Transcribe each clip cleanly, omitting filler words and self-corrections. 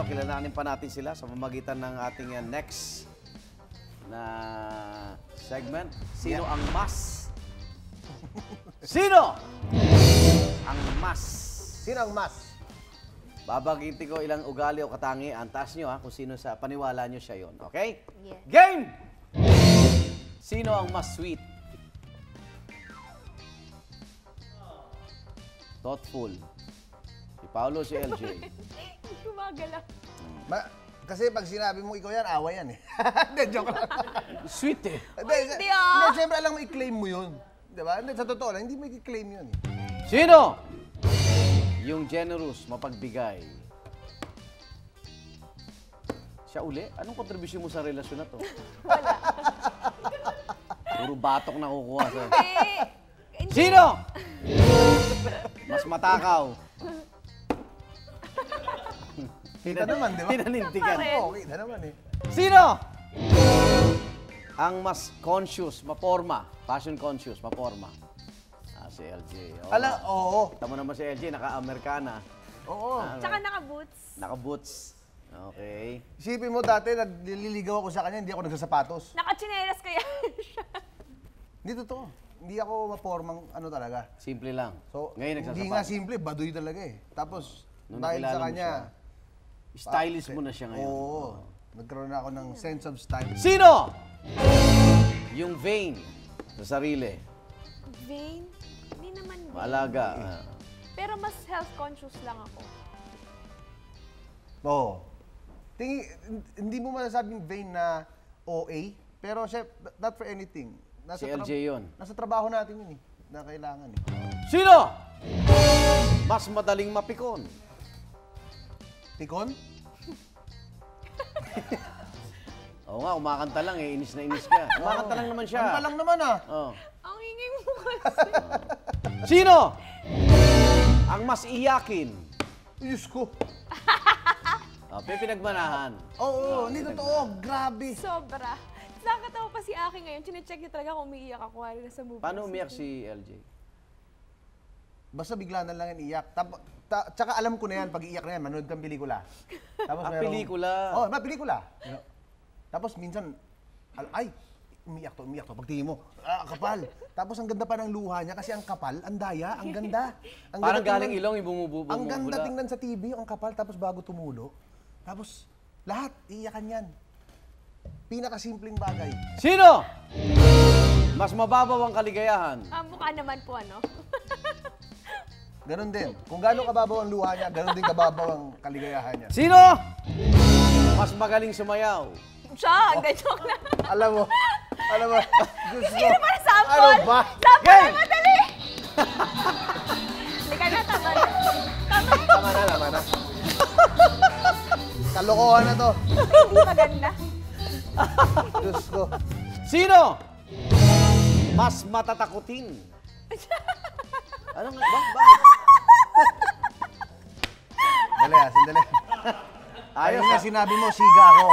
kilalanin pa natin sila sa pamamagitan ng ating next na segment. Sino ang mas? Sino ang mas? Sino ang mas? Babagitin ko ilang ugali o katangian. Taas nyo kung sino sa paniwala nyo siya yon. Okay? Yes. Game! Sino ang mas sweet? Thoughtful. Si Paolo, si LJ. Gumagalaw. Kasi pag sinabi mo ikaw yan, awa yan eh. Hindi, joke lang. Sweet eh. Hindi ah. Hindi, siyempre alam mo i-claim mo yun. Diba? Hindi, sa totoo lang, hindi mo i-claim yun eh. Sino? Yung generous, mapagbigay. Siya uli? Anong kontribusyon mo sa relasyon na to? Wala. Puro batok na kukuha sa... Hindi. Sino? Mas matakaw. Kita naman, di ba? Pinanintigan. Oo, kita naman eh. Sino? Ang mas conscious, maporma. Fashion conscious, maporma. Si LJ. Oo. Oo. Kita mo naman si LJ, naka-Amerikana. Oo. Tsaka naka-boots. Naka-boots. Okay. Isipin mo dati, nagliligaw ako sa kanya, hindi ako nagsasapatos. Naka-chinelas kaya siya. Hindi totoo. Hindi ako mapormang ano talaga. Simple lang. So, Ngayon hindi nga simple, baduy talaga eh. Tapos, Nung dahil nakilala sa mo kanya, Stylist mo na siya ngayon. oo. Nagkaroon na ako ng sense of style. Sino? Yung vain sa sarili. Vain? Hindi naman vain. Maalaga. Pero mas health conscious lang ako. Oo. Hindi mo masasabing vain na OA, pero siya, not for anything. Si LJ yun. Nasa trabaho natin yun eh, na kailangan eh. Sino? Mas madaling mapikon. Tikon? Oo nga, umakanta lang eh. Inis na inis ka. Umakanta lang naman siya. Kanta lang naman ah. Oh. Ang ingay mo kasi. Sino? Ang mas iyakin. Diyos ko. Pinagmanahan. Oo, hindi totoo. Grabe. Sobra. Nakakatawa pa si Aki ngayon. Chinecheck niya talaga kung umiiyak ako while nasa movie. Paano umiyak si LJ? Basta bigla na lang yan iyak. Tsaka alam ko na yan, pag iiyak na yan, manood kang pelikula. Tapos Pelikula. Oo, pelikula. Tapos minsan, ay, umiyak to. Pagtingin mo, kapal. Tapos ang ganda pa ng luha niya kasi ang kapal, ang daya, ang ganda. Ang Parang ganda galing ilong, yung bumubula. Ang ganda tingnan sa TV, ang kapal, tapos bago tumulo. Tapos lahat, iiyakan yan. Pinakasimpleng bagay. Sino? Mas mababaw ang kaligayahan. Mukha naman po ano. Ganon din. Kung gaano kababaw ang luha niya, ganon din kababaw ang kaligayahan niya. Sino? Mas magaling sumayaw. Siya, hindi joke na. Alam mo, Diyos mo. Sino ba na sample? Ano ba? Sample Game! na madali! Hindi ka na, tama na. Tama na. Kalokohan na to. Hindi maganda. Diyos ko. Sino? Mas matatakutin. Anong, bakit? Sandali. Ayos nga sinabi mo, siga ako.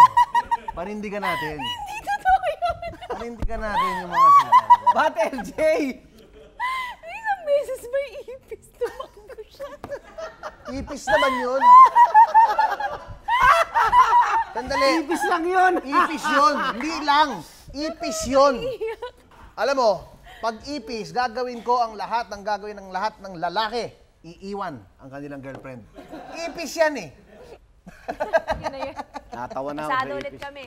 Panindigan natin. Hindi totoo yun. Panindigan natin yung mga siga. Ba't LJ? Isang beses may ipis, tumakbo siya. Ipis naman yun. Sandali. Ibis lang yun. Ipis yun. Hindi lang. Ipis yun. Alam mo, pag ipis, gagawin ko ang lahat ng gagawin ng lahat ng lalaki. Iiwan ang kanilang girlfriend. Ipis yan eh. Yun na yun. Natawa na ako Pasado sa ulit ipis. kami.